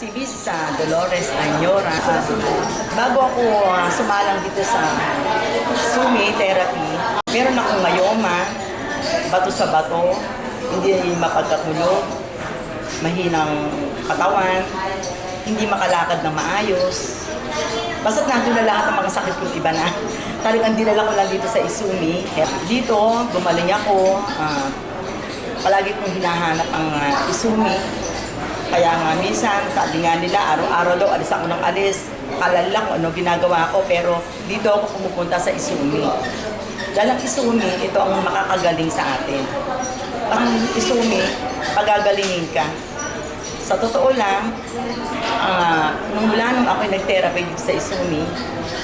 Si Miss Dolores Anyora. Bago ako sumalang dito sa Sumi Therapy, meron akong myoma, bato sa bato, hindi mapagkatulog, mahinang katawan, hindi makalakad ng maayos. Basta't nandun na lahat ng mga sakit kong iba na. Talagang dinala ko lang dito sa Isumi. Dito, gumaling ako. Palagi kong hinahanap ang Isumi. Kaya nga minsan, sabi nga nila, araw-araw daw, alis ako ng alis. Kalala ko ano ginagawa ko, pero dito ako pumupunta sa Isumi. Dahil ang Isumi, ito ang makakagaling sa atin. Ang Isumi, pagagalingin ka. Sa totoo lang, nung ako'y nag-therapy dito sa Isumi,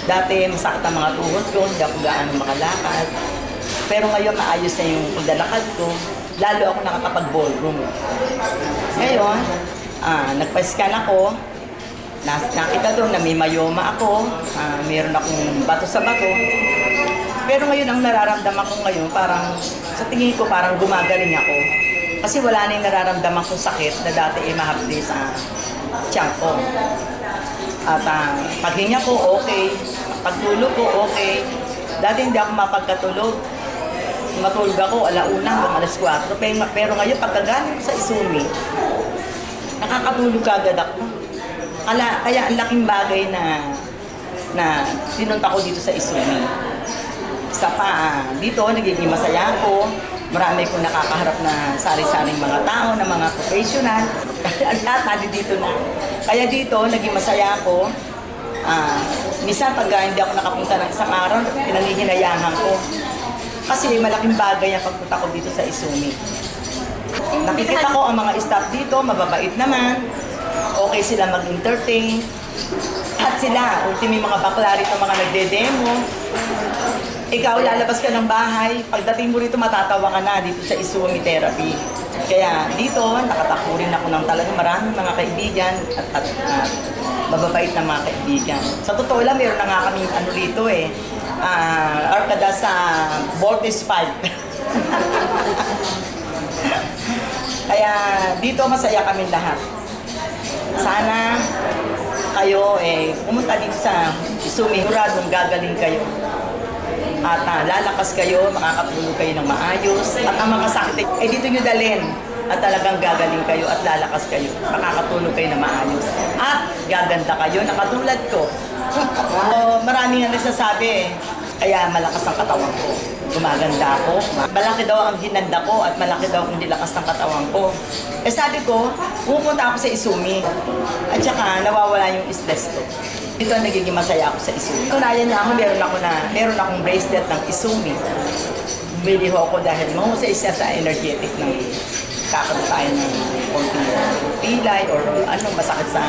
dati masakit ang mga tuhod ko, hindi ako gaano makalakad. Pero ngayon maayos na yung paglalakad ko, lalo ako nakakapag-ballroom. Ngayon, nagpa-scan ako, nakita doon na may myoma ako, meron akong bato sa bato. Pero ngayon ang nararamdaman ko ngayon, parang sa tingin ko parang gumagaling ako. Kasi wala na yung nararamdaman kong sakit na dati mahapdi sa tiyan ko. At paghinga ko, okay. Pagtulog ko, okay. Dati hindi ako mapagkatulog. Matulog ako, alauna hanggang alas 4. Pero ngayon, pagkagaling sa Isumi, nakakatulog agad ako. Kaya ang laking bagay na pinunta ko dito sa Isumi. Isa pa, dito nagiging masaya ako. Marami kong nakakaharap na sari-saring mga tao, na mga professional. Ang lahat dito na. Kaya dito, naging masaya ako. Minsan pag hindi ako nakapunta ng isang araw, pinanghihinayangan ko. Kasi malaking bagay ang pagpunta ko dito sa Isumi. Nakikita ko ang mga staff dito, mababait naman. Okay sila mag-entertain. At sila, ultimi mga bakla rito, mga nagde-demo. Ikaw, lalabas ka ng bahay, pagdating mo rito matatawa ka na dito sa Isumi Therapy. Kaya dito, nakatakbo rin ako ng talagang maraming mga kaibigan at mababait na mga kaibigan. Sa totoo lang, meron na nga kami rito arkada sa Voltes 5. Kaya dito masaya kami lahat. Sana kayo pumunta dito sa Isumi, huradong gagaling kayo. At lalakas kayo, makakatulog kayo ng maayos. At ang mga sakit, dito nyo dalhin. At talagang gagaling kayo at lalakas kayo. Makakatulog kayo ng maayos. At gaganda kayo, nakatulad ko. Maraming nga nagsasabi, kaya malakas ang katawan ko. Gumaganda ako. Malaki daw ang ginanda ko at malaki daw ang nilakas ng katawan ko. Sabi ko, pupunta ako sa Isumi. At saka nawawala yung stress ko. Dito nagiging masaya ako sa Isumi. Tunayan na ako, meron akong bracelet ng Isumi. Bili ho ako dahil mahusay siya sa energetic ng kakatayin ng konting pilay or masakit sa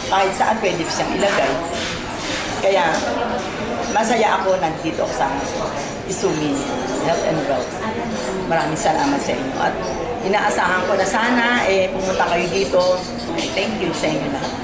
kahit saan pwede siyang ilagay. Kaya masaya ako nandito sa Isumi Health and Wealth. Maraming salamat sa inyo. At inaasahan ko na sana pumunta kayo dito. Thank you sa inyo lahat.